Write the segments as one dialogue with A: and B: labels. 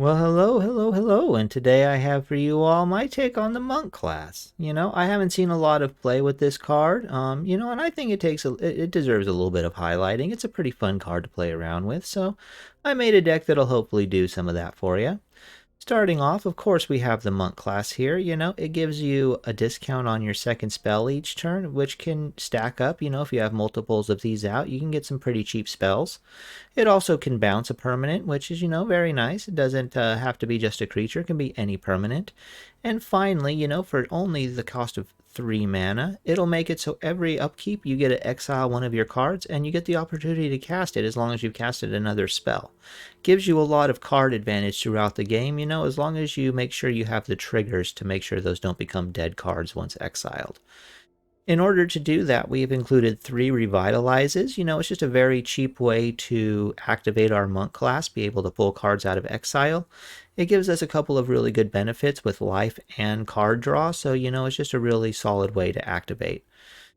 A: Well, hello, hello, hello, and today I have for you all my take on the monk class. I haven't seen a lot of play with this card, and I think it deserves a little bit of highlighting. It's a pretty fun card to play around with, so I made a deck that'll hopefully do some of that for you. Starting off, of course, we have the monk class here. It gives you a discount on your second spell each turn, which can stack up. If you have multiples of these out, you can get some pretty cheap spells. It also can bounce a permanent, which is, very nice. It doesn't have to be just a creature, it can be any permanent. And finally, for only the cost of 3 mana, it'll make it so every upkeep you get to exile one of your cards and you get the opportunity to cast it as long as you've casted another spell. Gives you a lot of card advantage throughout the game, as long as you make sure you have the triggers to make sure those don't become dead cards once exiled. In order to do that, we've included 3 revitalizes. It's just a very cheap way to activate our monk class, be able to pull cards out of exile. It gives us a couple of really good benefits with life and card draw, so it's just a really solid way to activate.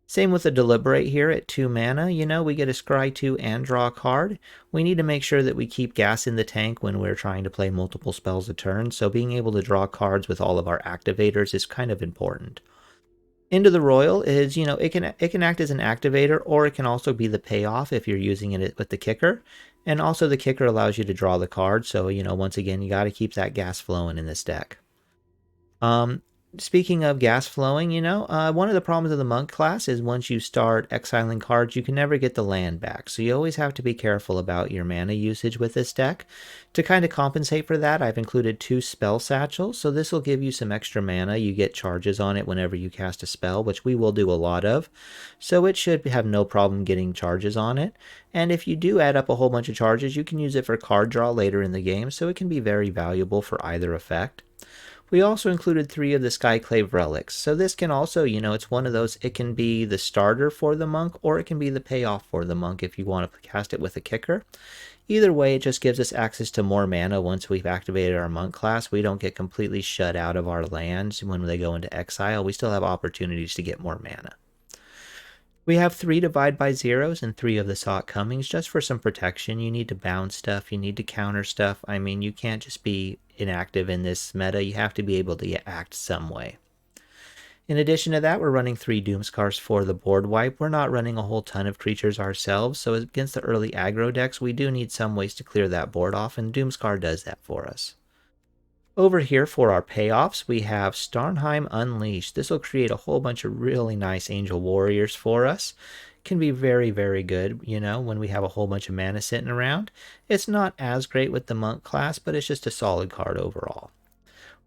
A: Same with the Deliberate here at 2 mana. We get a Scry 2 and draw a card. We need to make sure that we keep gas in the tank when we're trying to play multiple spells a turn, so being able to draw cards with all of our activators is kind of important. Into the Royal is, it can act as an activator, or it can also be the payoff if you're using it with the kicker. And also the kicker allows you to draw the card, so, once again, you got to keep that gas flowing in this deck. Speaking of gas flowing, one of the problems of the monk class is once you start exiling cards, you can never get the land back. So you always have to be careful about your mana usage with this deck. To kind of compensate for that, I've included 2 spell satchels. So this will give you some extra mana. You get charges on it whenever you cast a spell, which we will do a lot of. So it should have no problem getting charges on it. And if you do add up a whole bunch of charges, you can use it for card draw later in the game. So it can be very valuable for either effect. We also included 3 of the Skyclave relics. So this can also, it's one of those, it can be the starter for the monk, or it can be the payoff for the monk if you want to cast it with a kicker. Either way, it just gives us access to more mana once we've activated our monk class. We don't get completely shut out of our lands when they go into exile. We still have opportunities to get more mana. We have 3 Divide by Zeros and 3 of the Sought Comings just for some protection. You need to bounce stuff, you need to counter stuff. I mean, you can't just be inactive in this meta, you have to be able to act some way. In addition to that, we're running 3 Doomskars for the board wipe. We're not running a whole ton of creatures ourselves, so against the early aggro decks, we do need some ways to clear that board off, and Doomskar does that for us. Over here for our payoffs, we have Starnheim Unleashed. This will create a whole bunch of really nice Angel Warriors for us. Can be very, very good, when we have a whole bunch of mana sitting around. It's not as great with the Monk class, but it's just a solid card overall.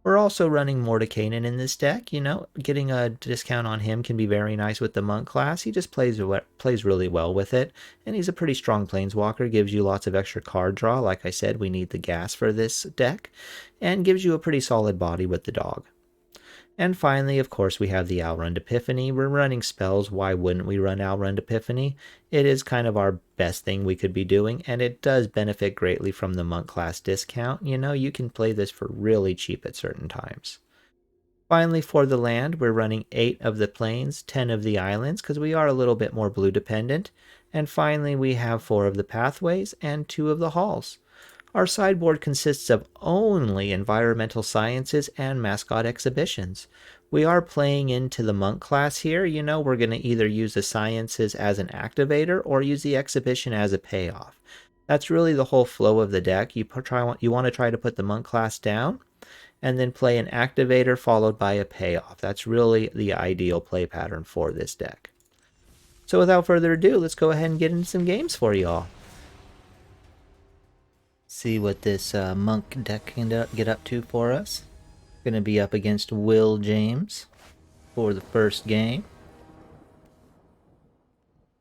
A: We're also running Mordekainen in this deck. Getting a discount on him can be very nice with the Monk class. He just plays really well with it, and he's a pretty strong Planeswalker, gives you lots of extra card draw. Like I said, we need the gas for this deck, and gives you a pretty solid body with the dog. And finally, of course, we have the Alrund Epiphany. We're running spells. Why wouldn't we run Alrund Epiphany? It is kind of our best thing we could be doing, and it does benefit greatly from the monk class discount. You can play this for really cheap at certain times. Finally, for the land, we're running 8 of the plains, 10 of the islands, because we are a little bit more blue dependent. And finally, we have 4 of the pathways and 2 of the halls. Our sideboard consists of only environmental sciences and mascot exhibitions. We are playing into the monk class here. We're going to either use the sciences as an activator or use the exhibition as a payoff. That's really the whole flow of the deck. You want to try to put the monk class down and then play an activator followed by a payoff. That's really the ideal play pattern for this deck. So without further ado, let's go ahead and get into some games for you all. See what this monk deck can get up to for us. Going to be up against Will James for the first game.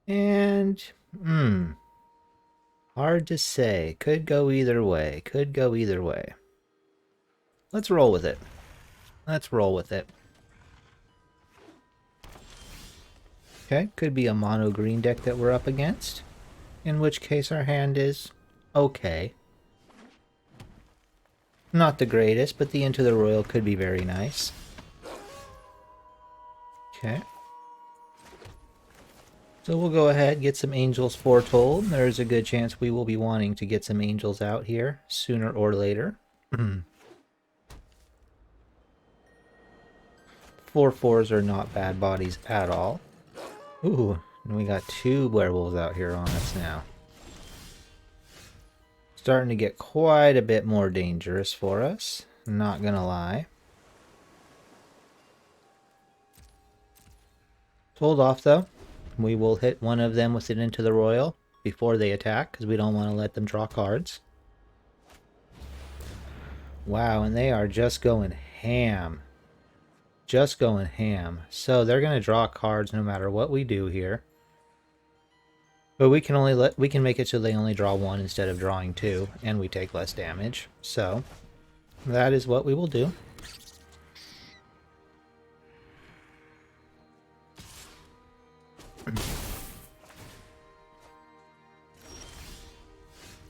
A: And, hard to say. Could go either way. Let's roll with it. Okay, could be a mono green deck that we're up against. In which case our hand is okay. Not the greatest, but the Into the Royal could be very nice. Okay. So we'll go ahead, get some angels foretold. There's a good chance we will be wanting to get some angels out here sooner or later. Four fours are not bad bodies at all. Ooh, and we got two werewolves out here on us now. Starting to get quite a bit more dangerous for us. Not gonna lie. Hold off though. We will hit one of them with it into the royal before they attack, because we don't want to let them draw cards. Wow, and they are just going ham. Just going ham. So they're going to draw cards no matter what we do here. But we can make it so they only draw one instead of drawing two, and we take less damage. So that is what we will do.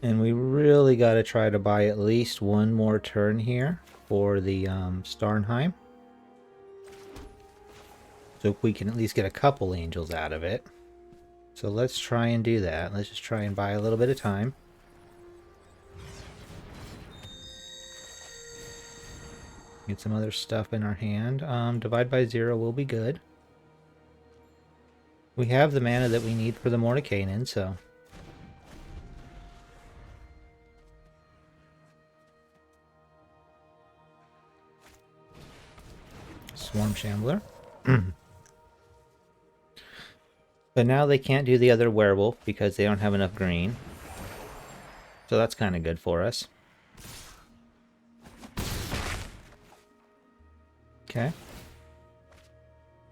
A: And we really got to try to buy at least one more turn here for the Starnheim. So we can at least get a couple angels out of it. So let's try and do that. Let's just try and buy a little bit of time. Get some other stuff in our hand. Divide by 0 will be good. We have the mana that we need for the Mordekainen, so... Swarm Shambler. But now they can't do the other werewolf because they don't have enough green. So that's kind of good for us. Okay.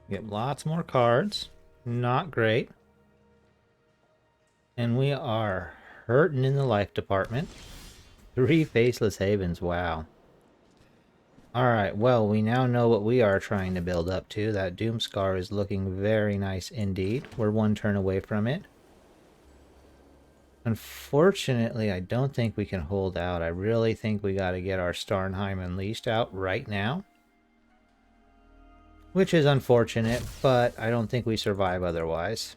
A: Get lots more cards. Not great. And we are hurting in the life department. 3 Faceless Havens, wow. Alright, well, we now know what we are trying to build up to. That Doomscar is looking very nice indeed. We're 1 turn away from it. Unfortunately, I don't think we can hold out. I really think we got to get our Starnheim Unleashed out right now. Which is unfortunate, but I don't think we survive otherwise.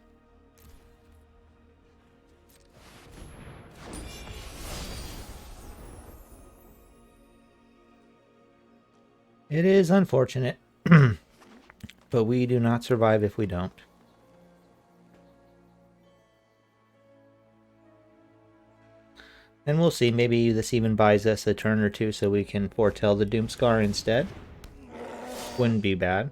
A: It is unfortunate, but we do not survive if we don't. And we'll see, maybe this even buys us a turn or two so we can foretell the Doomscar instead. Wouldn't be bad.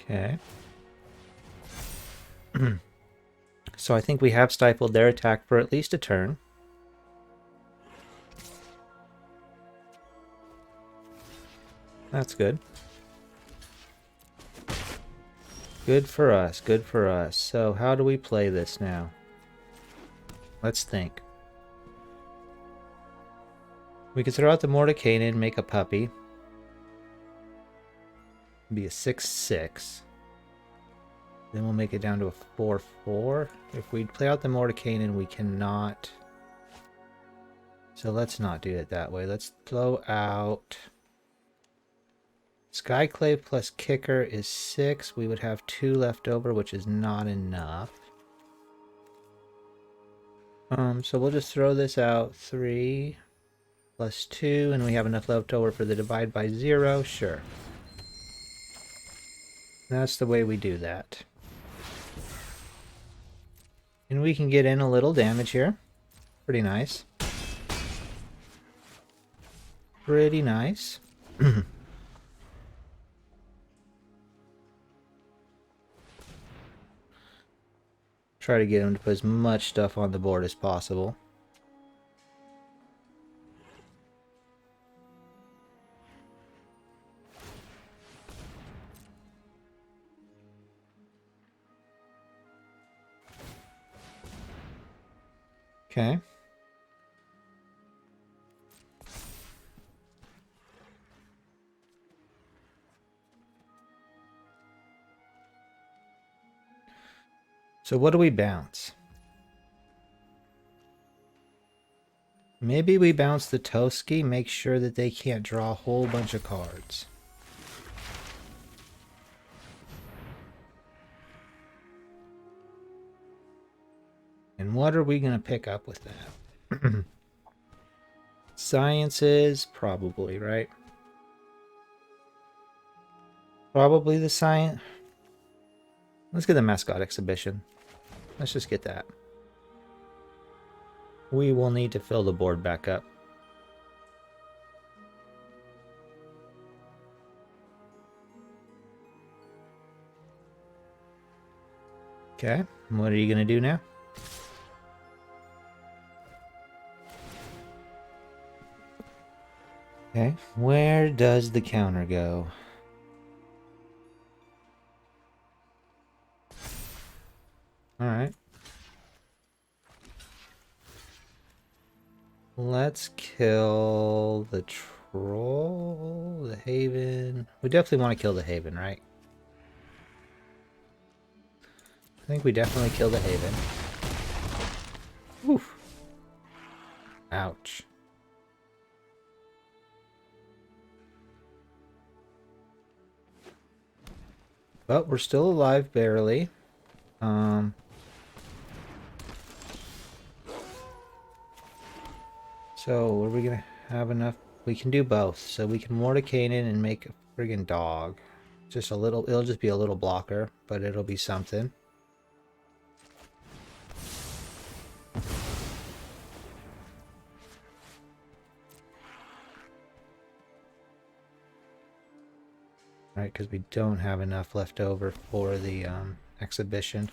A: Okay. So I think we have stifled their attack for at least a turn. That's good. Good for us, good for us. So how do we play this now? Let's think. We could throw out the Mordekainen and make a puppy. Be a 6/6. Then we'll make it down to a 4/4. If we play out the Mordekainen, we cannot. So let's not do it that way. Let's throw out Skyclave plus Kicker is 6. We would have 2 left over, which is not enough. So we'll just throw this out. 3 plus 2, and we have enough left over for the divide by 0. Sure. That's the way we do that. And we can get in a little damage here. Pretty nice. Pretty nice. Try to get him to put as much stuff on the board as possible. Okay. So what do we bounce? Maybe we bounce the Toski, make sure that they can't draw a whole bunch of cards. And what are we going to pick up with that? Sciences, probably, right? Probably the science. Let's get the mascot exhibition. Let's just get that. We will need to fill the board back up. Okay, what are you going to do now? Okay, where does the counter go? Alright. Let's kill the troll, the haven. We definitely want to kill the haven, right? I think we definitely kill the haven. Oof. Ouch. But we're still alive, barely. So, are we gonna have enough? We can do both. So we can Mordecai and make a friggin' dog. Just a little, it'll just be a little blocker, but it'll be something. Right, because we don't have enough left over for the exhibition.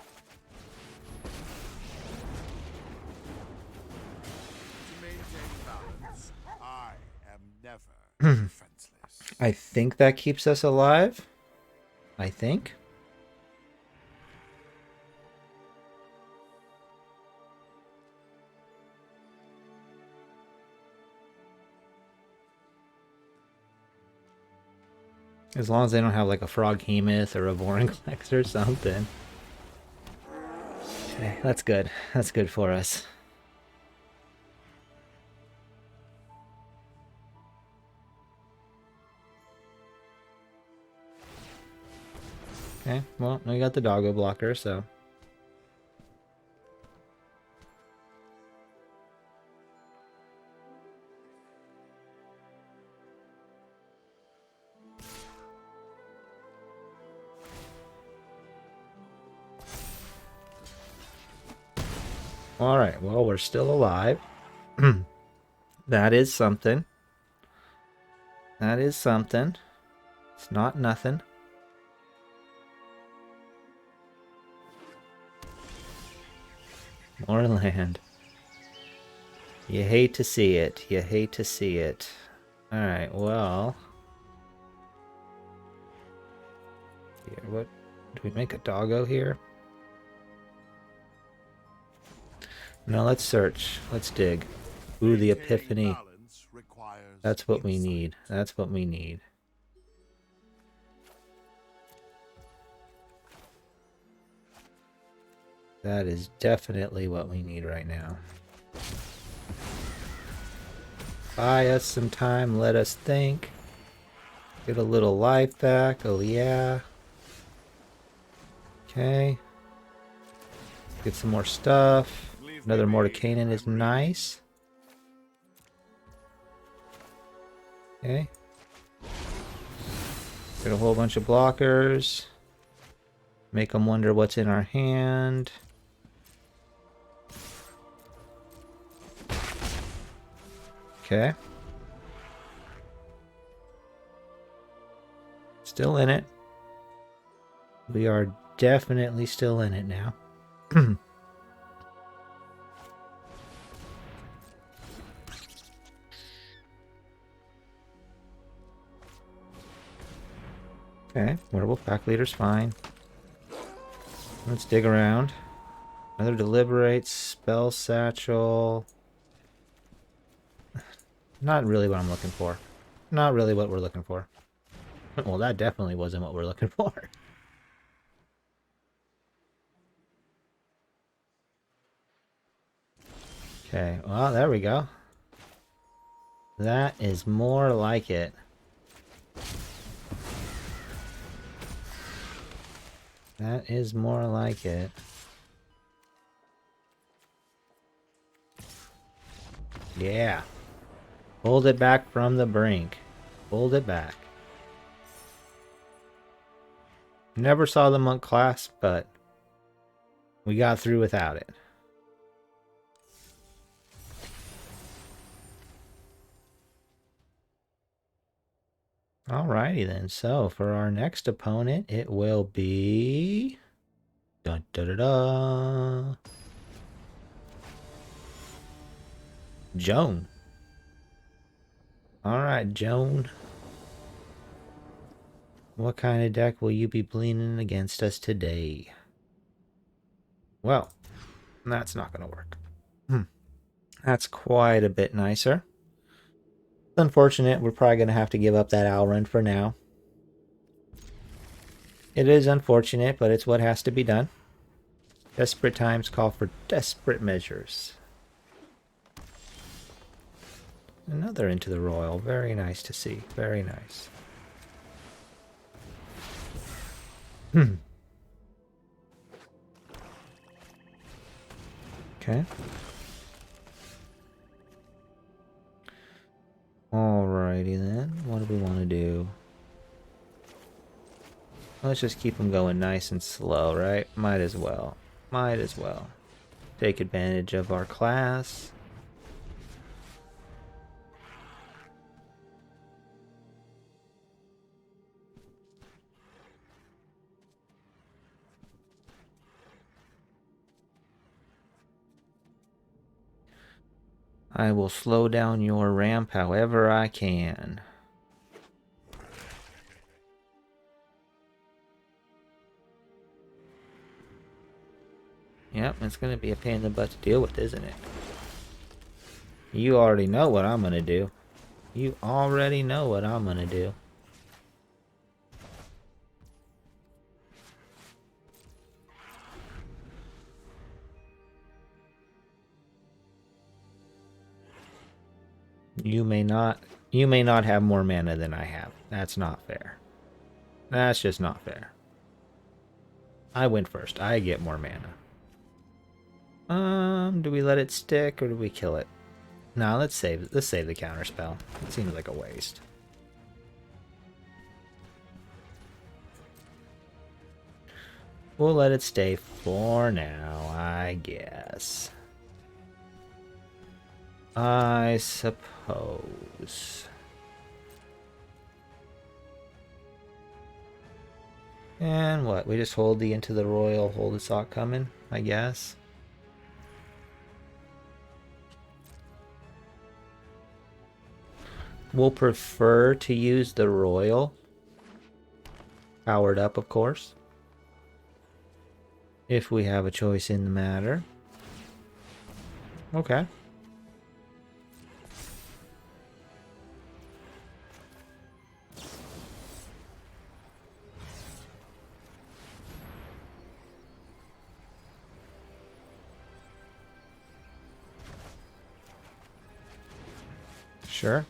A: I think that keeps us alive. I think. As long as they don't have like a froghemoth or a Vorinclex or something. Okay, that's good. That's good for us. Okay, well, we got the doggo blocker, so. Alright, well, we're still alive. That is something. That is something. It's not nothing. More land. You hate to see it. You hate to see it. Alright, well. Here, what? Do we make a doggo here? No, let's search. Let's dig. Ooh, the epiphany. That's what we need. That's what we need. That is definitely what we need right now. Buy us some time, let us think. Get a little life back, oh yeah. Okay. Get some more stuff. Another Mordecai is nice. Okay. Get a whole bunch of blockers. Make them wonder what's in our hand. Okay. Still in it. We are definitely still in it now. Okay, Werewolf Pack Leader's fine. Let's dig around. Another Deliberate, Spell Satchel. Not really what I'm looking for. Not really what we're looking for. Well, that definitely wasn't what we're looking for. Okay, well, there we go. That is more like it. That is more like it. Yeah. Pulled it back from the brink. Pulled it back. Never saw the monk class, but we got through without it. Alrighty then. So for our next opponent, it will be... Dun, da, da, da. Joan. Alright, Joan. What kind of deck will you be leaning against us today? Well, that's not going to work. That's quite a bit nicer. It's unfortunate. We're probably going to have to give up that owl run for now. It is unfortunate, but it's what has to be done. Desperate times call for desperate measures. Another Into the Royal. Very nice to see. Very nice. Okay. Alrighty then. What do we want to do? Let's just keep them going nice and slow, right? Might as well. Might as well. Take advantage of our class. I will slow down your ramp however I can. Yep, it's going to be a pain in the butt to deal with, isn't it? You already know what I'm going to do. You already know what I'm going to do. You may not have more mana than I have. That's not fair. That's just not fair. I went first. I get more mana. Do we let it stick or do we kill it? No, let's save the counter spell. It seems like a waste. We'll let it stay for now, I guess. I suppose. And what? We just hold the Into the Royal, hold the sock coming, I guess. We'll prefer to use the Royal. Powered up, of course. If we have a choice in the matter. Okay. Sure.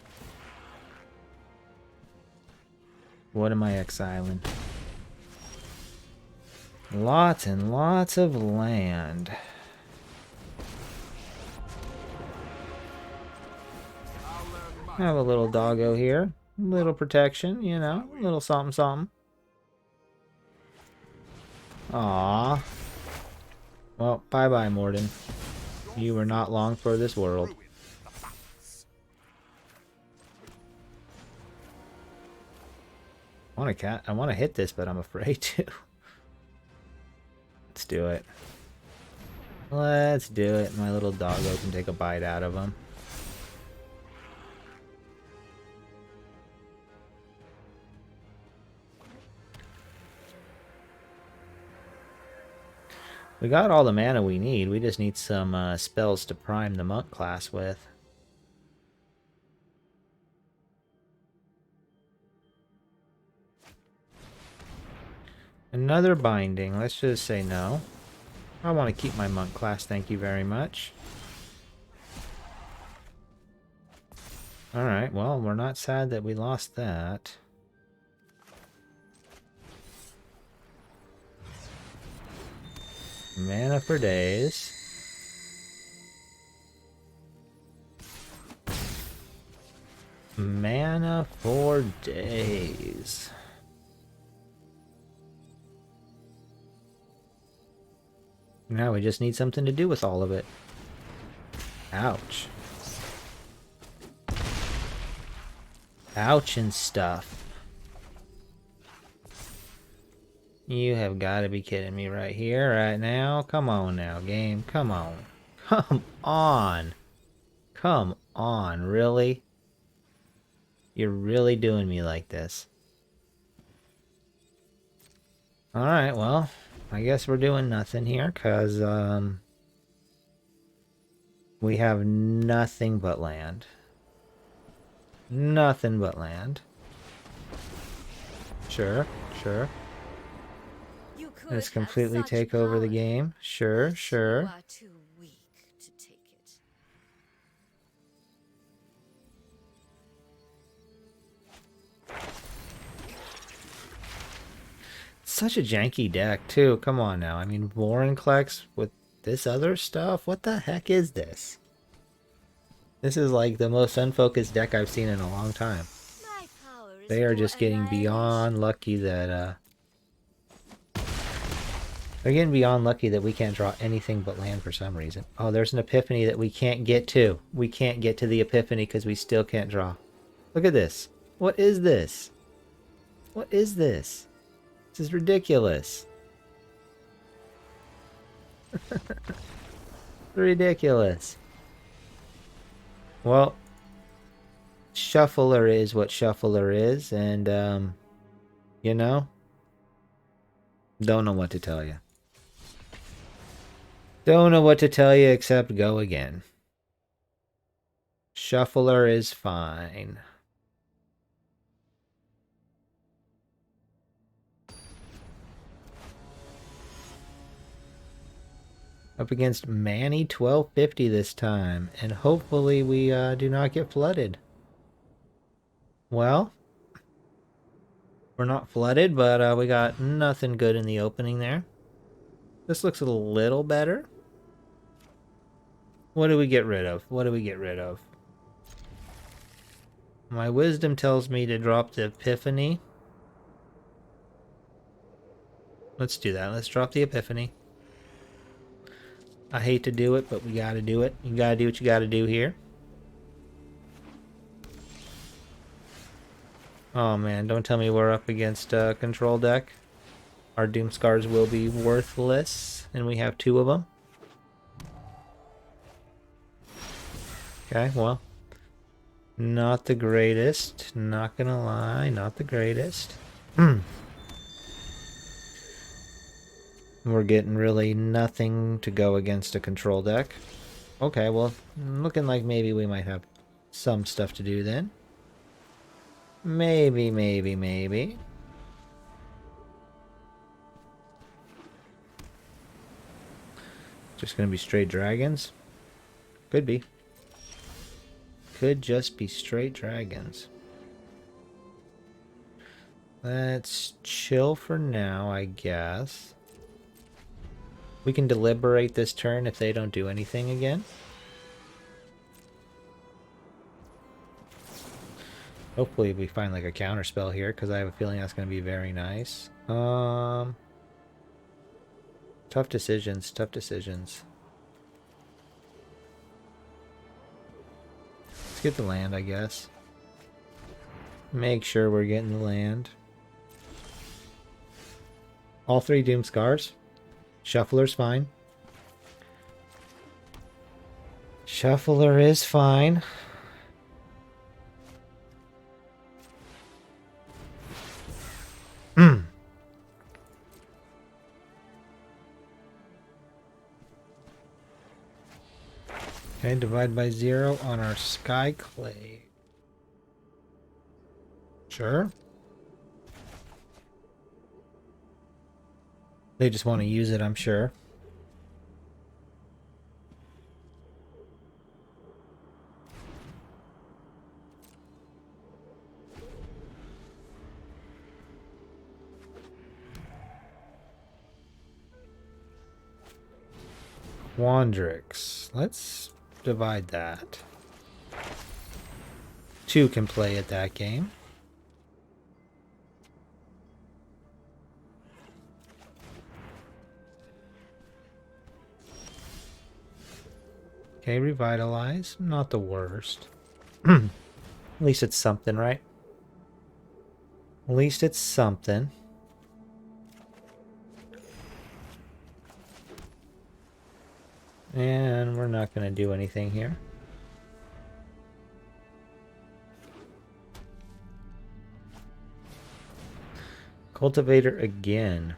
A: What am I exiling? Lots and lots of land. Have a little doggo here. A little protection, you know. A little something something. Aww. Well, bye-bye, Morden. You were not long for this world. I want to hit this, but I'm afraid to. Let's do it. Let's do it. My little doggo can take a bite out of him. We got all the mana we need. We just need some spells to prime the monk class with. Another binding. Let's just say no. I want to keep my monk class, thank you very much. Alright, well, we're not sad that we lost that. Mana for days. Mana for days. Now we just need something to do with all of it. Ouch. Ouch and stuff. You have got to be kidding me right here, right now. Come on now, game. Come on. Come on. Come on, really? You're really doing me like this. Alright, well, I guess we're doing nothing here, because, we have nothing but land. Nothing but land. Sure, sure. Let's completely take over the game. Sure, sure.
B: You are too weak to take it.
A: Such a janky deck, too. Come on now. I mean, Vorinclex with this other stuff? What the heck is this? This is like the most unfocused deck I've seen in a long time. They are just getting beyond lucky that, they're getting beyond lucky that we can't draw anything but land for some reason. Oh, there's an epiphany that we can't get to. We can't get to the epiphany because we still can't draw. Look at this. What is this? What is this? This is ridiculous. Ridiculous. Well, Shuffler is what Shuffler is, and, you know, don't know what to tell you. Don't know what to tell you except go again. Shuffler is fine. Up against Manny 1250 this time, and hopefully we do not get flooded. Well, we're not flooded, but we got nothing good in the opening there. This looks a little better. What do we get rid of? What do we get rid of? My wisdom tells me to drop the Epiphany. Let's do that. Let's drop the Epiphany. I hate to do it, but we gotta do it. You gotta do what you gotta do here. Oh man, don't tell me we're up against a control deck. Our Doom Scars will be worthless, and we have 2 of them. Okay, well, not the greatest. Not gonna lie, not the greatest. We're getting really nothing to go against a control deck. Okay, well, looking like maybe we might have some stuff to do then. Maybe, maybe, maybe. Just gonna be straight dragons? Could be. Could just be straight dragons. Let's chill for now, I guess. We can deliberate this turn if they don't do anything again. Hopefully we find like a counter spell here, because I have a feeling that's going to be very nice. Tough decisions, tough decisions. Let's get the land, I guess. Make sure we're getting the land. All 3 Doom Scars. Shuffler's fine. Shuffler is fine. Okay, divide by 0 on our Sky Clay. Sure. They just want to use it, I'm sure. Wandrix. Let's divide that. Two can play at that game. Okay, revitalize. Not the worst. At least it's something, right? At least it's something. And we're not going to do anything here. Cultivator again.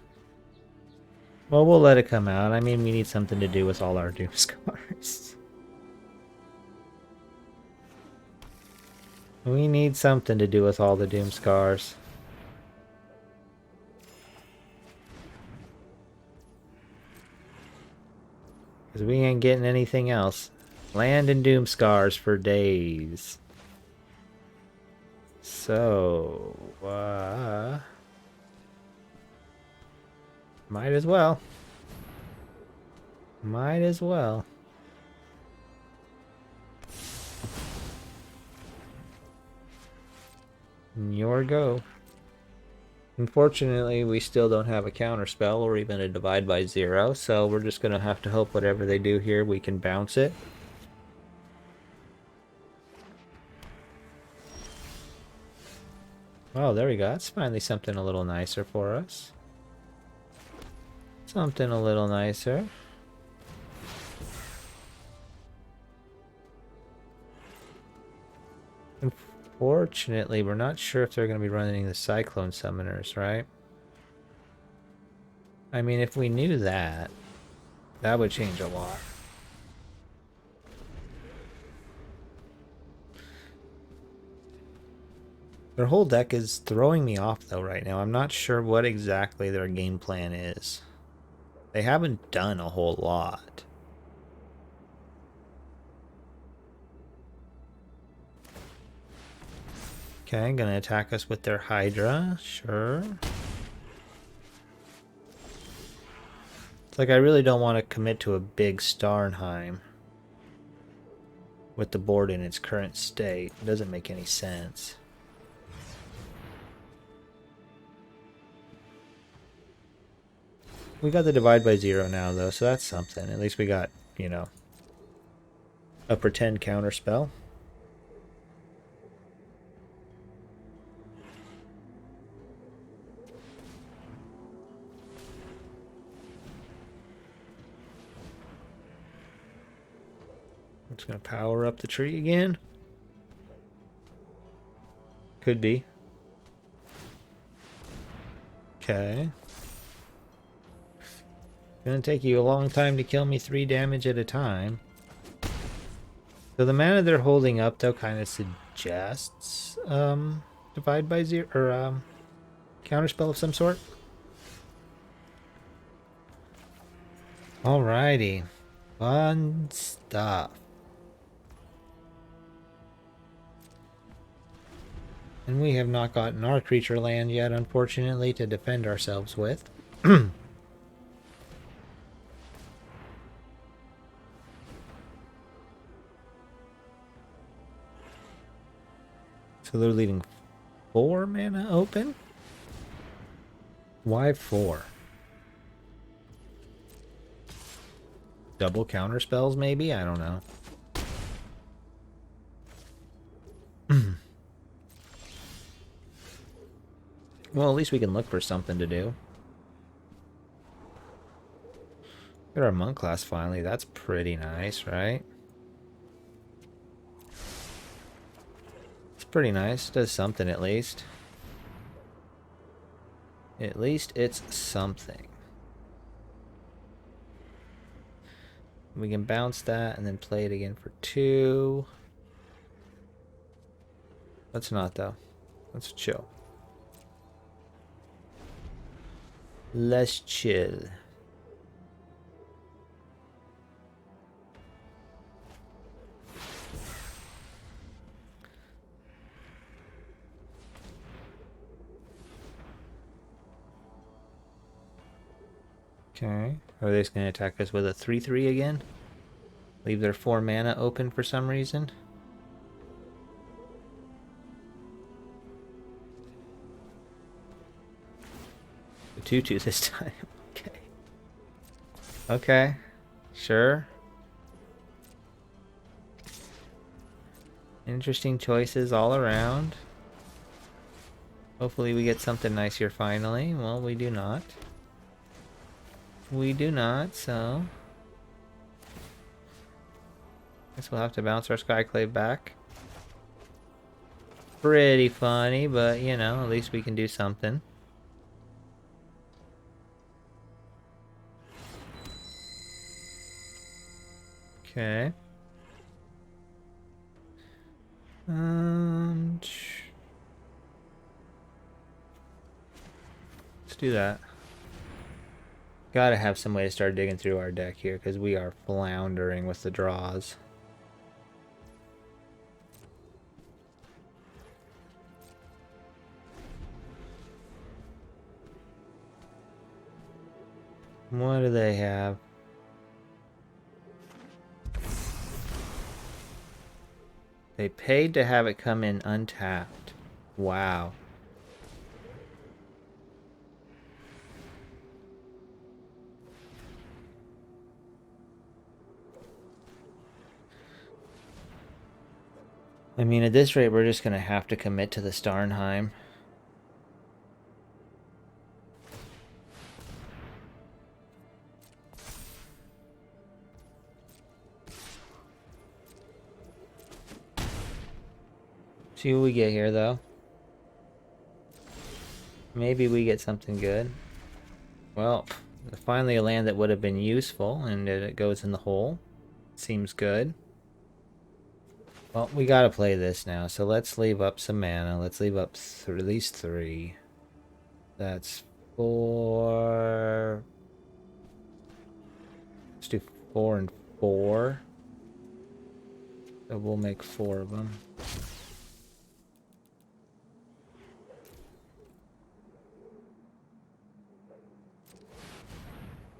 A: Well, we'll let it come out. I mean, we need something to do with all our doom scars. We need something to do with all the doom scars. Because we ain't getting anything else. Land and doom scars for days. So, might as well. Might as well. Your go. Unfortunately, we still don't have a counter spell or even a divide by zero, so we're just gonna have to hope whatever they do here, we can bounce it. Oh, there we go. That's finally something a little nicer for us. Something a little nicer. Unfortunately, we're not sure if they're going to be running the Cyclone Summoners, right? I mean, if we knew that, that would change a lot. Their whole deck is throwing me off, though, right now. I'm not sure what exactly their game plan is. They haven't done a whole lot. Okay, gonna attack us with their Hydra. Sure. It's like I really don't want to commit to a big Starnheim with the board in its current state. It doesn't make any sense. We got the divide by zero now, though, so that's something. At least we got, you know, a pretend counter spell. I'm just going to power up the tree again. Could be. Okay. Gonna take you a long time to kill me 3 damage at a time. So the mana they're holding up, though, kind of suggests divide by zero, or counterspell of some sort. Alrighty. Fun stuff. And we have not gotten our creature land yet, unfortunately, to defend ourselves with. So they're leaving 4 mana open? Why 4? Double counter spells, maybe? I don't know. Well, at least we can look for something to do. Get our monk class finally. That's pretty nice, right? It's pretty nice. Does something at least. At least it's something. We can bounce that and then play it again for 2. Let's not, though. Let's chill. Let's chill. Okay. Are they just going to attack us with a 3/3 again? Leave their 4 mana open for some reason? 2/2 this time. Okay. Okay. Sure. Interesting choices all around. Hopefully we get something nice here finally. Well, we do not. We do not, so... guess we'll have to bounce our Skyclave back. Pretty funny, but, you know, at least we can do something. Okay. Let's do that. Gotta have some way to start digging through our deck here, because we are floundering with the draws. What do they have? They paid to have it come in untapped. Wow. I mean, at this rate, we're just gonna have to commit to the Starnheim. See what we get here, though. Maybe we get something good. Well, finally a land that would have been useful, and it goes in the hole. Seems good. Well, we gotta play this now, so let's leave up some mana. Let's leave up at least 3. That's 4. Let's do 4 and 4. So we'll make 4 of them.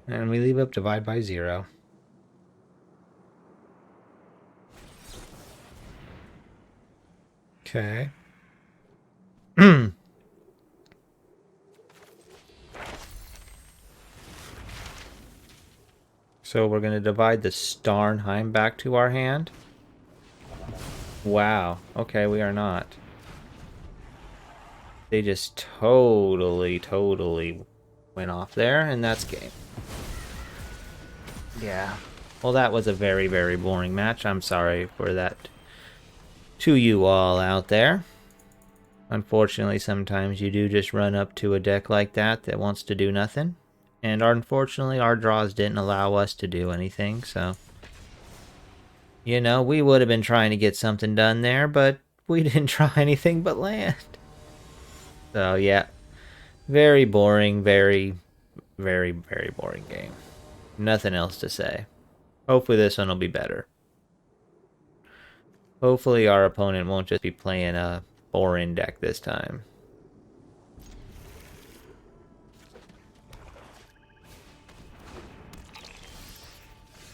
A: And we leave up divide by 0. Okay. So we're going to divide the Starnheim back to our hand. Wow. Okay, we are not. They just totally went off there, and that's game. Yeah. Well, that was a very boring match. I'm sorry for that to you all out there. Unfortunately, sometimes you do just run up to a deck like that wants to do nothing. And unfortunately, our draws didn't allow us to do anything, so... you know, we would have been trying to get something done there, but we didn't try anything but land. So, yeah. Very boring, very boring game. Nothing else to say. Hopefully this one will be better. Hopefully our opponent won't just be playing a boring deck this time.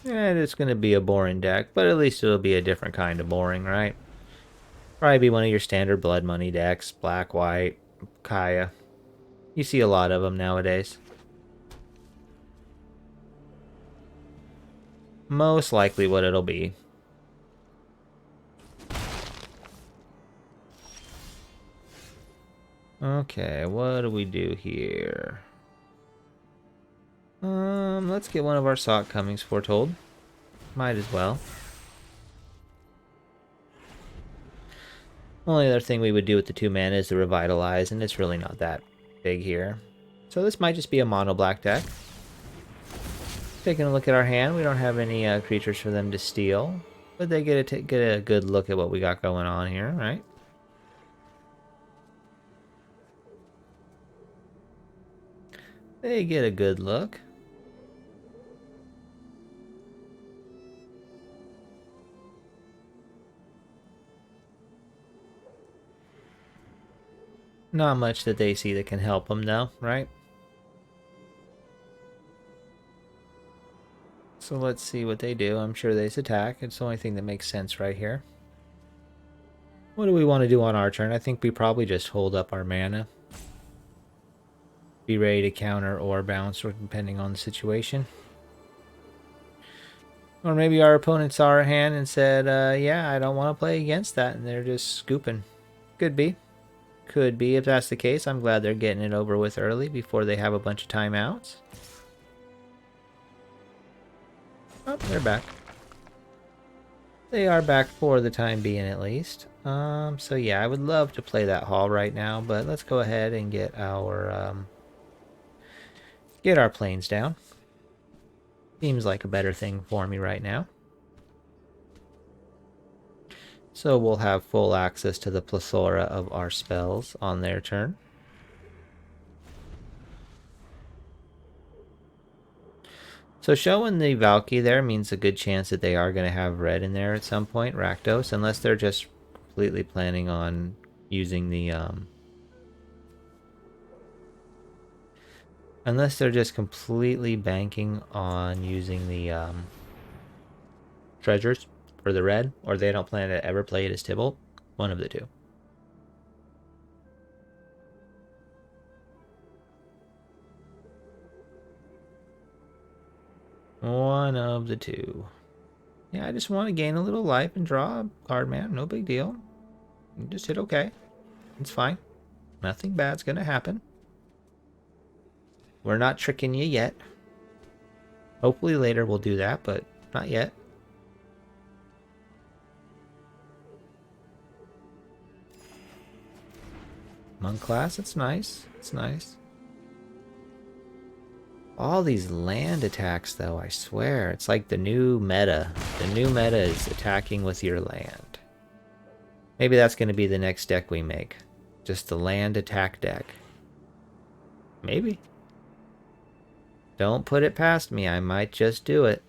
A: Yeah, it's going to be a boring deck, but at least it'll be a different kind of boring, right? Probably be one of your standard blood money decks, black, white, Kaya. You see a lot of them nowadays. Most likely what it'll be. Okay, what do we do here? Let's get one of our Sock Comings foretold. Might as well. Only other thing we would do with the 2 mana is to revitalize, and it's really not that big here. So this might just be a mono black deck. Taking a look at our hand, we don't have any creatures for them to steal, but they get a good look at what we got going on here, right? They get a good look. Not much that they see that can help them, though, right? So let's see what they do. I'm sure they attack. It's the only thing that makes sense right here. What do we want to do on our turn? I think we probably just hold up our mana. be ready to counter or bounce, or depending on the situation. Or maybe our opponent saw our hand and said, yeah, I don't want to play against that, and they're just scooping. Could be. Could be. If that's the case, I'm glad they're getting it over with early before they have a bunch of timeouts. Oh, they're back. They are back for the time being, at least. So yeah, I would love to play that hall right now, but let's go ahead and get our planes down. Seems like a better thing for me right now. So we'll have full access to the plethora of our spells on their turn. So showing the Valky there means a good chance that they are going to have red in there at some point, Rakdos, unless they're just completely planning on using the unless they're just completely banking on using the treasures for the red, or they don't plan to ever play it as Tybalt. One of the two. One of the two. Yeah, I just want to gain a little life and draw a card, man. No big deal. You just hit okay. It's fine. Nothing bad's gonna happen. We're not tricking you yet. Hopefully later we'll do that, but not yet. Monk class, it's nice. It's nice. All these land attacks, though, I swear. It's like the new meta. The new meta is attacking with your land. Maybe that's going to be the next deck we make. Just the land attack deck. Maybe. Don't put it past me. I might just do it.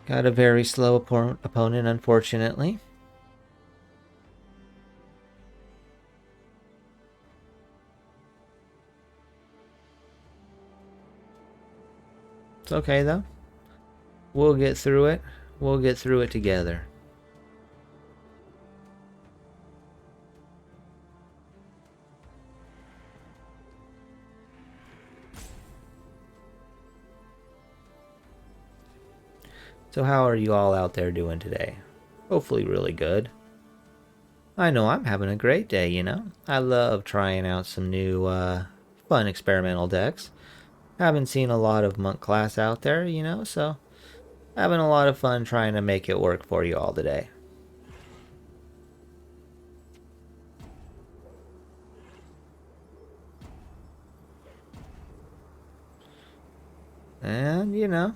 A: Got a very slow opponent, unfortunately. It's okay, though. We'll get through it. We'll get through it together. So how are you all out there doing today? Hopefully really good. I know I'm having a great day, you know? I love trying out some new, fun experimental decks. Haven't seen a lot of Monk class out there, you know, so having a lot of fun trying to make it work for you all today. And, you know,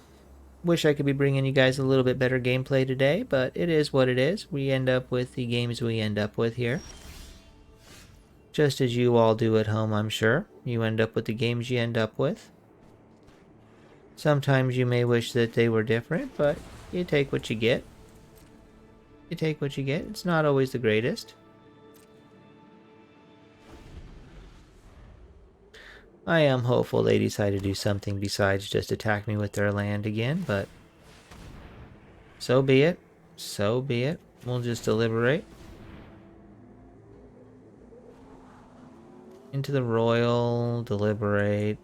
A: wish I could be bringing you guys a little bit better gameplay today, but it is what it is. We end up with the games we end up with here. Just as you all do at home, I'm sure. You end up with the games you end up with. Sometimes you may wish that they were different, but you take what you get. You take what you get. It's not always the greatest. I am hopeful they decide to do something besides just attack me with their land again, but so be it. So be it. We'll just deliberate. Into the royal, deliberate.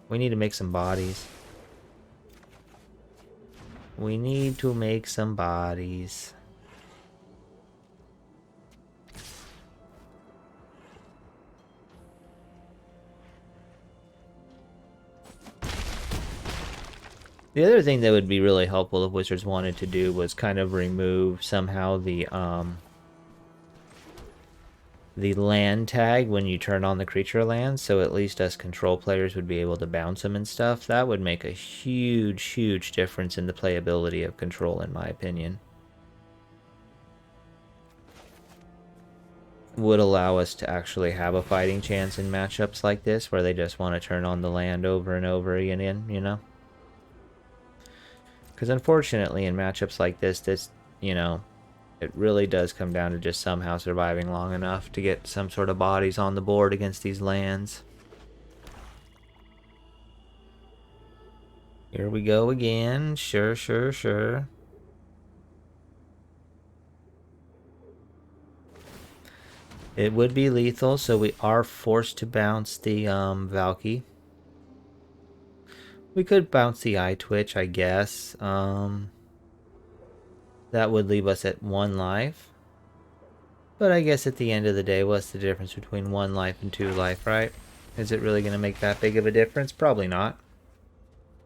A: We need to make some bodies. We need to make some bodies. The other thing that would be really helpful if Wizards wanted to do was kind of remove somehow the land tag when you turn on the creature land, so at least us control players would be able to bounce them and stuff. That would make a huge, huge difference in the playability of control, in my opinion. Would allow us to actually have a fighting chance in matchups like this, where they just want to turn on the land over and over again, you know? Because unfortunately, in matchups like this, you know, it really does come down to just somehow surviving long enough to get some sort of bodies on the board against these lands. Here we go again. Sure, sure, sure. It would be lethal, so we are forced to bounce the Valky. We could bounce the eye twitch, I guess. That would leave us at 1 life. But I guess at the end of the day, what's the difference between 1 life and 2 life, right? Is it really going to make that big of a difference? Probably not.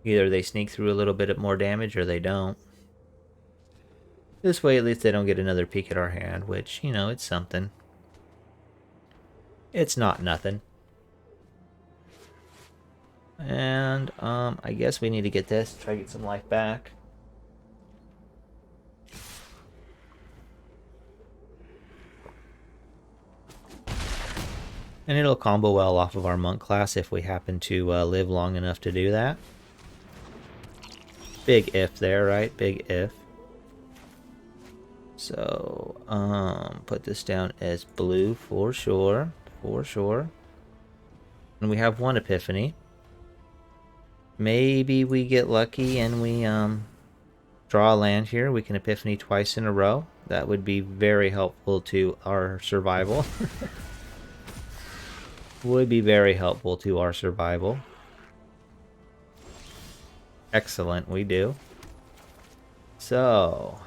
A: Either they sneak through a little bit more damage or they don't. This way, at least they don't get another peek at our hand, which, you know, it's something. It's not nothing. And, I guess we need to get this, try to get some life back. And it'll combo well off of our monk class if we happen to live long enough to do that. Big if there, right? Big if. So, put this down as blue for sure. For sure. And we have 1 epiphany. Maybe we get lucky and we draw a land here. We can epiphany twice in a row. That would be very helpful to our survival. Would be very helpful to our survival. Excellent, we do. So...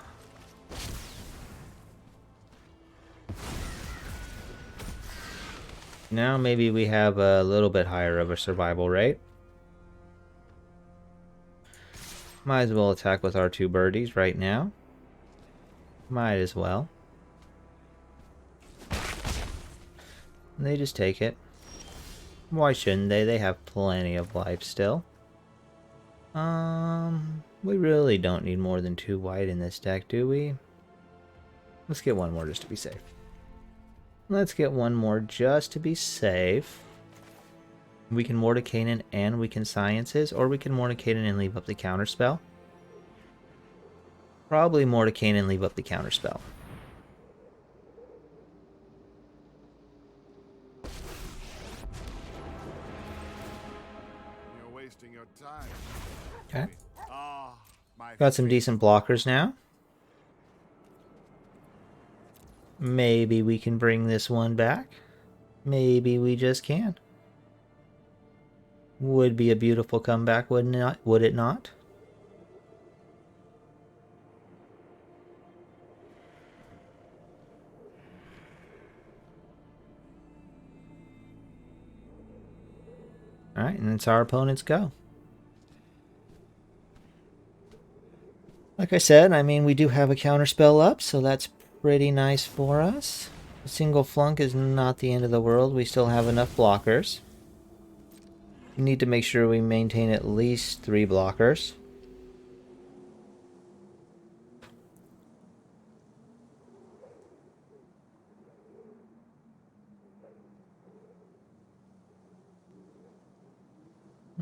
A: now maybe we have a little bit higher of a survival rate. Might as well attack with our 2 birdies right now. Might as well. And they just take it. Why shouldn't they? They have plenty of life still. We really don't need more than 2 white in this deck, do we? Let's get 1 more just to be safe. Let's get 1 more just to be safe. We can Mordenkainen and we can Sciences, or we can Mordenkainen and leave up the counterspell. Probably Mordenkainen and leave up the counterspell.
C: You're wasting your time.
A: Okay.
C: My
A: Got some decent blockers now. Maybe we can bring this one back. Maybe we just can. Would be a beautiful comeback, would it not? Alright, and it's our opponent's go. Like I said, I mean, we do have a counterspell up, so that's pretty nice for us. A single flunk is not the end of the world. We still have enough blockers. We need to make sure we maintain at least 3 blockers.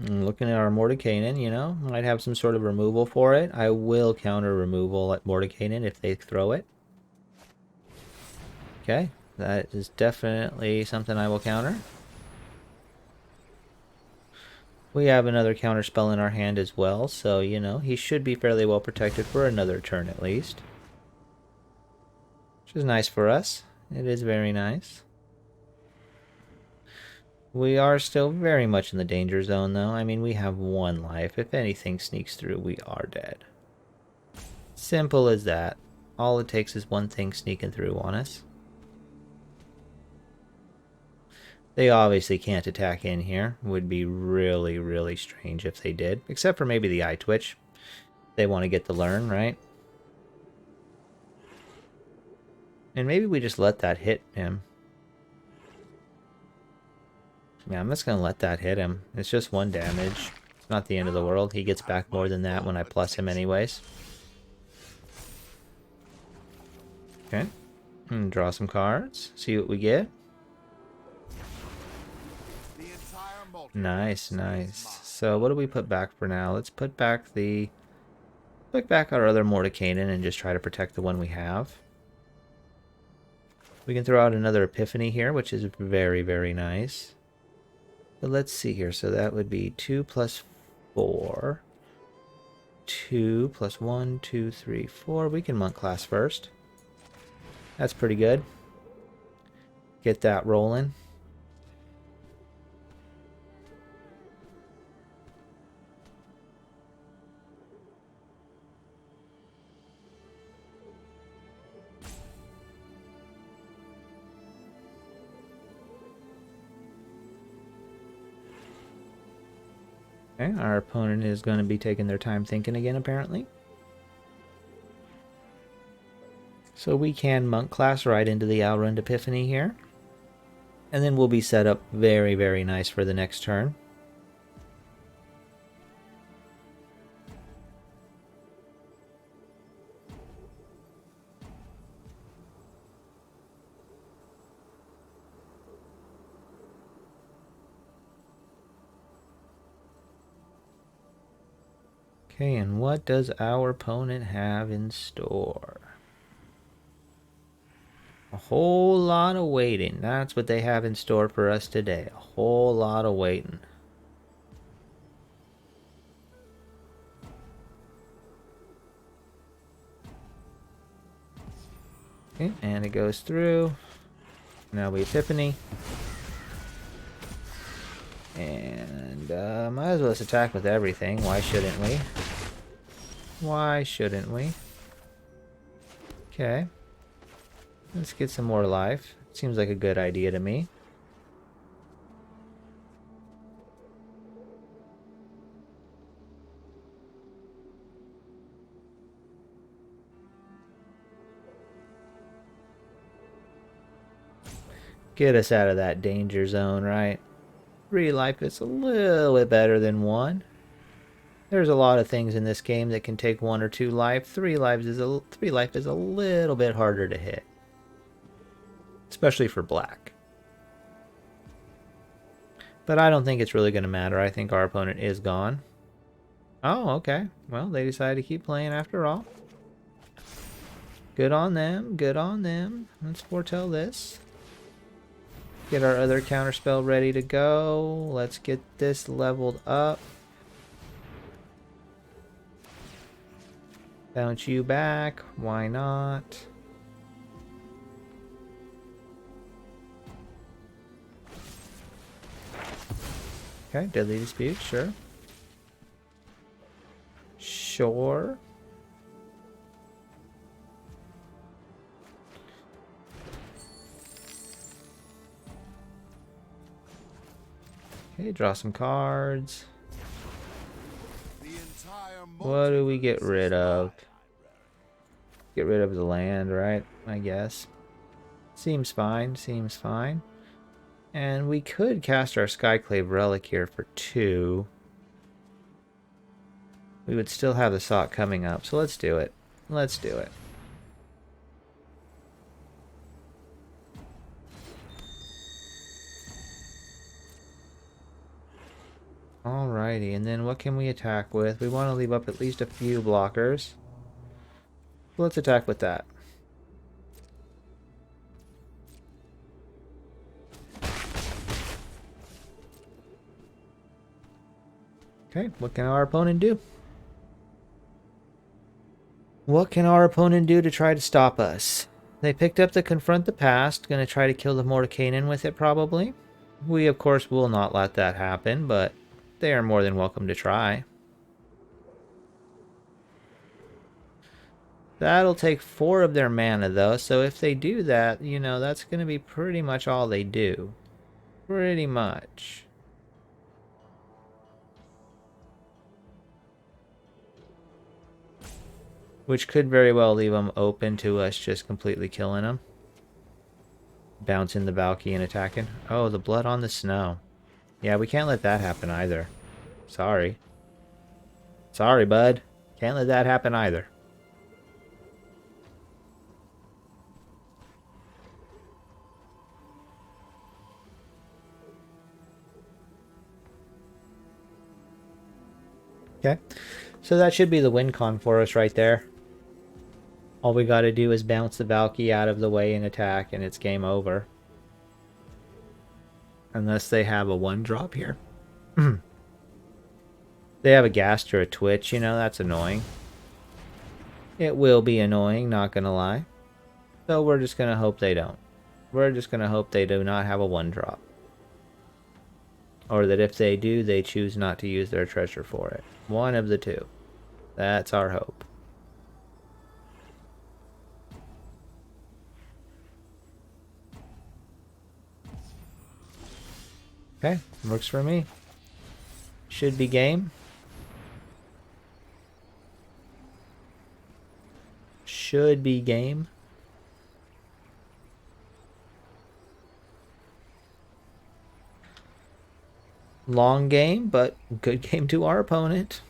A: Looking at our Mordenkainen, you know, might have some sort of removal for it. I will counter removal at Mordenkainen if they throw it. Okay, that is definitely something I will counter. We have another counter spell in our hand as well, so, you know, he should be fairly well protected for another turn at least. Which is nice for us. It is very nice. We are still very much in the danger zone, though. I mean, we have 1 life. If anything sneaks through, we are dead. Simple as that. All it takes is 1 thing sneaking through on us. They obviously can't attack in here. Would be really, really strange if they did. Except for maybe the eye twitch. They want to get the learn, right? And maybe we just let that hit him. Yeah, I'm just going to let that hit him. It's just 1 damage. It's not the end of the world. He gets back more than that when I plus him anyways. Okay. And draw some cards. See what we get. Nice, nice. So what do we put back for now? Let's put back our other Mordenkainen and just try to protect the one we have. We can throw out another Epiphany here, which is very, very nice. But let's see here. So that would be 2 plus 4. 2 plus 1, 2, 3, 4. We can monk class first. That's pretty good. Get that rolling. Okay, our opponent is going to be taking their time thinking again, apparently. So we can monk class right into the Alrund Epiphany here. And then we'll be set up very, very nice for the next turn. Okay, and what does our opponent have in store? A whole lot of waiting. That's what they have in store for us today. A whole lot of waiting. Okay, and it goes through. Now we Epiphany. And might as well just attack with everything. Why shouldn't we? Why shouldn't we? Okay. Let's get some more life. Seems like a good idea to me. Get us out of that danger zone, right? 3 life is a little bit better than 1. There's a lot of things in this game that can take 1 or 2 life. 3 life is a little bit harder to hit. Especially for black. But I don't think it's really going to matter. I think our opponent is gone. Oh, okay. Well, they decided to keep playing after all. Good on them. Good on them. Let's foretell this. Get our other counterspell ready to go. Let's get this leveled up. Bounce you back. Why not? Okay, Deadly Dispute, sure. Sure. Okay, draw some cards. What do we get rid of? Get rid of the land, right? I guess. Seems fine, seems fine. And we could cast our Skyclave Relic here for 2. We would still have the Sock coming up, so let's do it. Let's do it. Alrighty, and then what can we attack with? We want to leave up at least a few blockers. Let's attack with that. Okay, what can our opponent do? What can our opponent do to try to stop us? They picked up the Confront the Past, gonna try to kill the Mordekainen with it probably. We of course will not let that happen, but they are more than welcome to try. That'll take 4 of their mana though, so if they do that, you know, that's gonna be pretty much all they do. Pretty much. Which could very well leave them open to us just completely killing them. Bouncing the Valky and attacking. Oh, the blood on the snow. Yeah, we can't let that happen either. Sorry. Sorry, bud. Can't let that happen either. Okay. So that should be the win con for us right there. All we got to do is bounce the Valky out of the way and attack, and it's game over. Unless they have a 1-drop here. They have a Ghast or a Twitch, you know, that's annoying. It will be annoying, not gonna lie. So we're just gonna hope they don't. We're just gonna hope they do not have a 1-drop. Or that if they do, they choose not to use their treasure for it. One of the two. That's our hope. Okay, works for me. Should be game. Should be game. Long game, but good game to our opponent.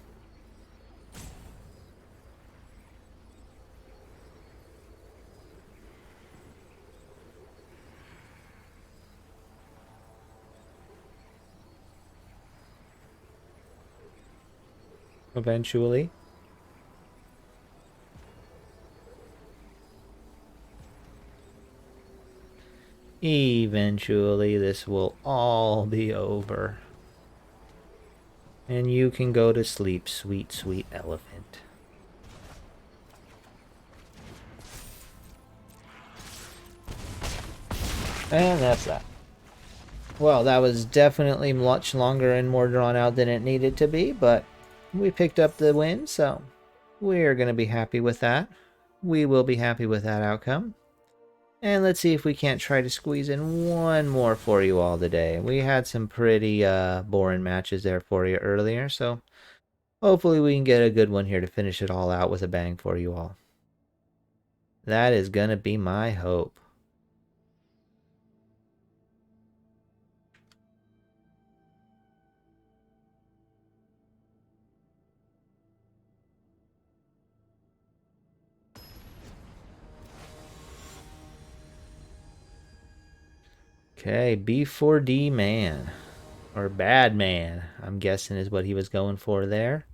A: Eventually. Eventually, this will all be over. And you can go to sleep, sweet, sweet elephant. And that's that. Well, that was definitely much longer and more drawn out than it needed to be, but we picked up the win, so we're going to be happy with that. We will be happy with that outcome. And let's see if we can't try to squeeze in one more for you all today. We had some pretty boring matches there for you earlier, so hopefully we can get a good one here to finish it all out with a bang for you all. That is going to be my hope. Okay, B4D man. Or bad man, I'm guessing is what he was going for there.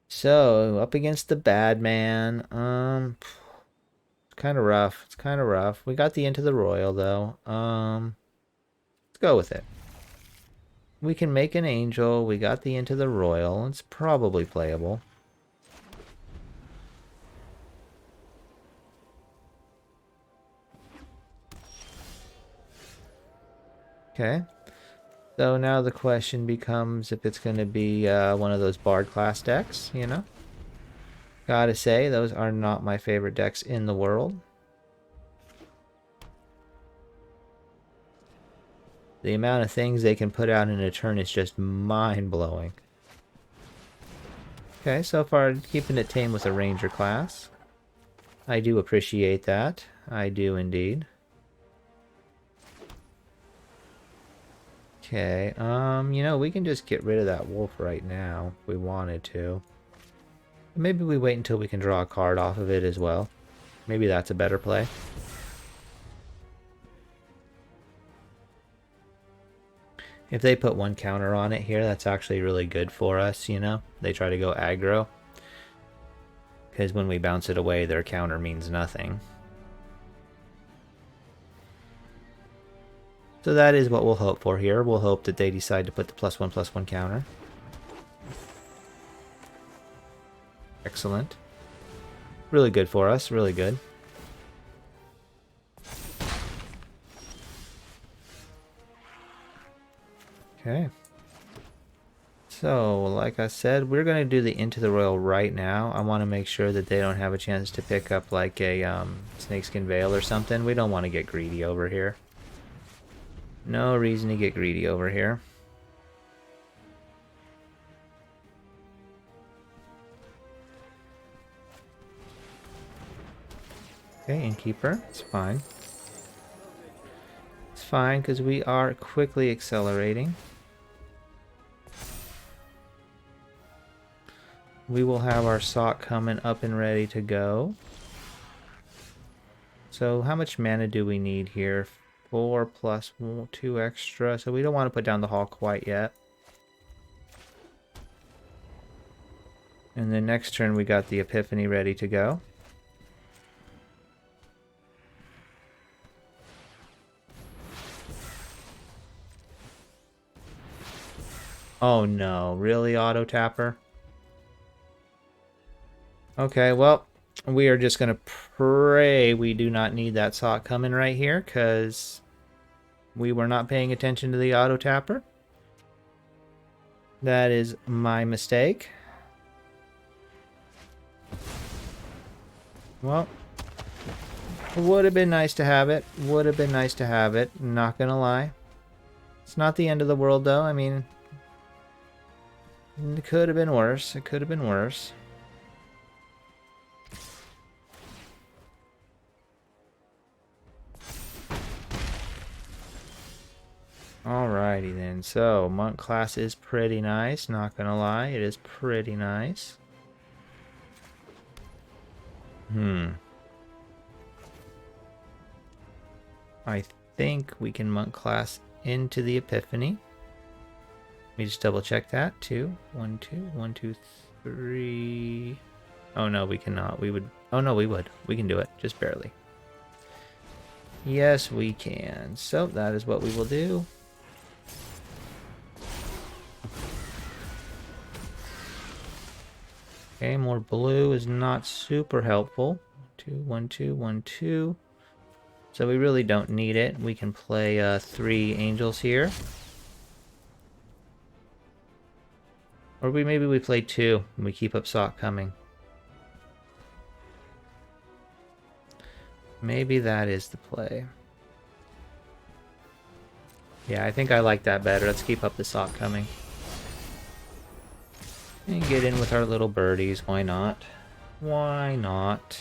A: So, up against the bad man. It's kind of rough. It's kind of rough. We got the Into the Royal, though. Let's go with it. We can make an angel. We got the Into the Royal. It's probably playable. Okay. So now the question becomes if it's going to be one of those Bard class decks, you know? Gotta say, those are not my favorite decks in the world. The amount of things they can put out in a turn is just mind-blowing. Okay, so far keeping it tame with a Ranger class. I do appreciate that. I do indeed. Okay, you know, we can just get rid of that wolf right now if we wanted to. Maybe we wait until we can draw a card off of it as well. Maybe that's a better play. If they put one counter on it here, that's actually really good for us, you know? They try to go aggro. Because when we bounce it away, their counter means nothing. So that is what we'll hope for here. We'll hope that they decide to put the +1/+1 counter. Excellent. Really good for us, really good. Okay. So, like I said, we're going to do the Into the Royal right now. I want to make sure that they don't have a chance to pick up like a Snakeskin Veil or something. We don't want to get greedy over here. No reason to get greedy over here. Okay, Innkeeper, it's fine. It's fine because we are quickly accelerating. We will have our sock coming up and ready to go. So how much mana do we need here? 4 plus 2 extra. So we don't want to put down the hall quite yet. And then next turn we got the Epiphany ready to go. Oh no, really, auto tapper? Okay, well, we are just gonna pray we do not need that sock coming right here, because we were not paying attention to the auto tapper. That is my mistake. Well, would have been nice to have it. Would have been nice to have it. Not gonna lie. It's not the end of the world, though. I mean, it could have been worse. It could have been worse. Alrighty then. So, monk class is pretty nice. Not gonna lie. It is pretty nice. I think we can monk class into the Epiphany. Let me just double check that. 2, 1, 2, 1, 2, 3. Oh no, we cannot. We would. Oh no, we would. We can do it, just barely. Yes, we can. So that is what we will do. Okay, more blue is not super helpful. 2, 1, 2, 1, 2. So we really don't need it. We can play 3 angels here. Or maybe we play 2 and we keep up sock coming. Maybe that is the play. Yeah, I think I like that better. Let's keep up the sock coming. And get in with our little birdies. Why not? Why not?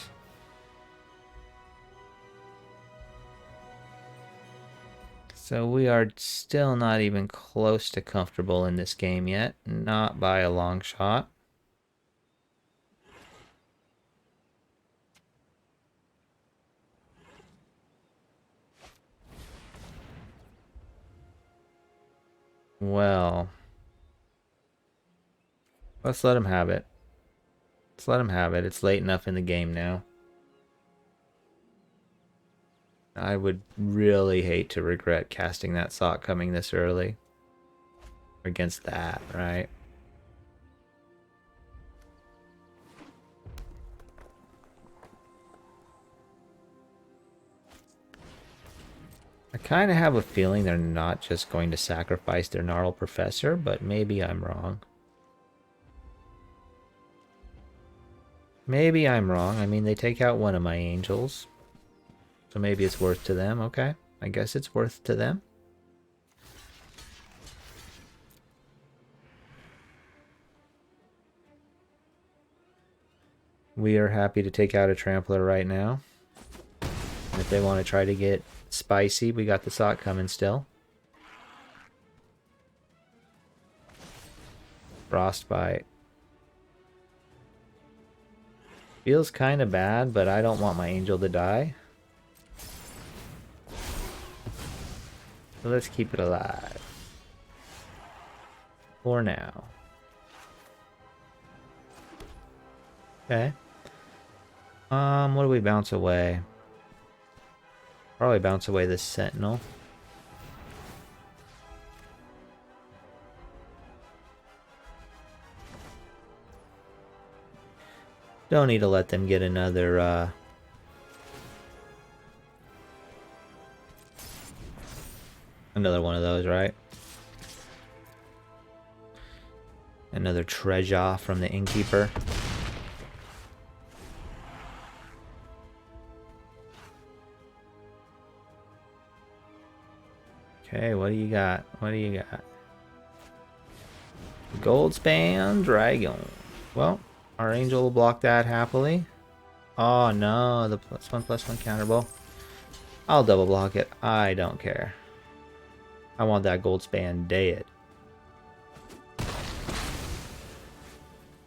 A: So we are still not even close to comfortable in this game yet. Not by a long shot. Well, let's let him have it. Let's let him have it. It's late enough in the game now. I would really hate to regret casting that sock coming this early. Against that, right? I kind of have a feeling they're not just going to sacrifice their Gnarl Professor, but maybe I'm wrong. Maybe I'm wrong. I mean, they take out one of my angels. So maybe it's worth to them. Okay. I guess it's worth to them. We are happy to take out a Trampler right now. And if they want to try to get spicy, we got the sock coming still. Frostbite. Feels kind of bad, but I don't want my angel to die. So let's keep it alive. For now. Okay. What do we bounce away? Probably bounce away this Sentinel. Don't need to let them get another, another one of those, right? Another treasure from the Innkeeper. Okay, what do you got? What do you got? Goldspan Dragon. Well, our angel will block that happily. Oh no, the +1/+1 counterbow. I'll double block it. I don't care. I want that Goldspan dead.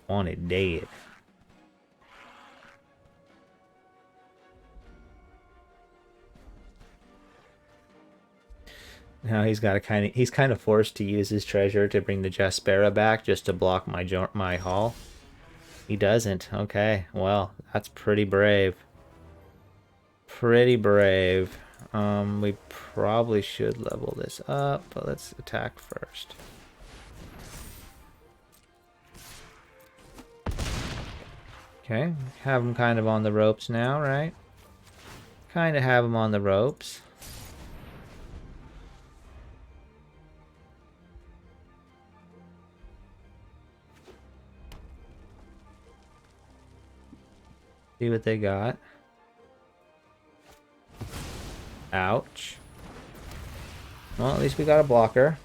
A: Want it dead. Now he's got to he's kind of forced to use his treasure to bring the Jaspera back just to block my haul. He doesn't. Okay, well, that's pretty brave. Pretty brave. We probably should level this up, but let's attack first. Okay, have them kind of on the ropes now, right? Kind of have them on the ropes. See what they got. Ouch. Well, at least we got a blocker.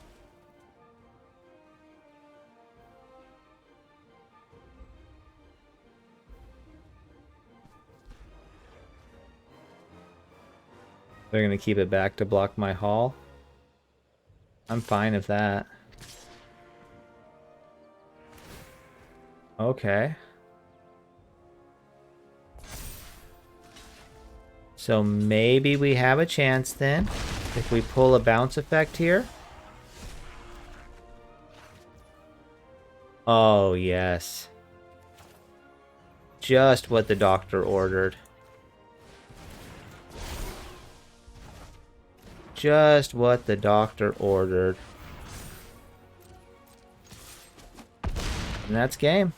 A: They're gonna keep it back to block my haul. I'm fine with that. Okay. So maybe we have a chance then, if we pull a bounce effect here. Oh, yes. Just what the doctor ordered. Just what the doctor ordered. And that's game.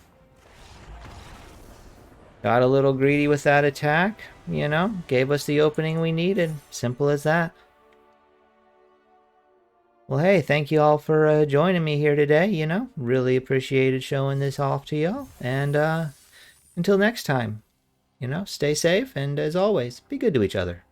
A: Got a little greedy with that attack, you know, gave us the opening we needed. Simple as that. Well, hey, thank you all for joining me here today, you know. Really appreciated showing this off to y'all. And until next time, you know, stay safe, and as always, be good to each other.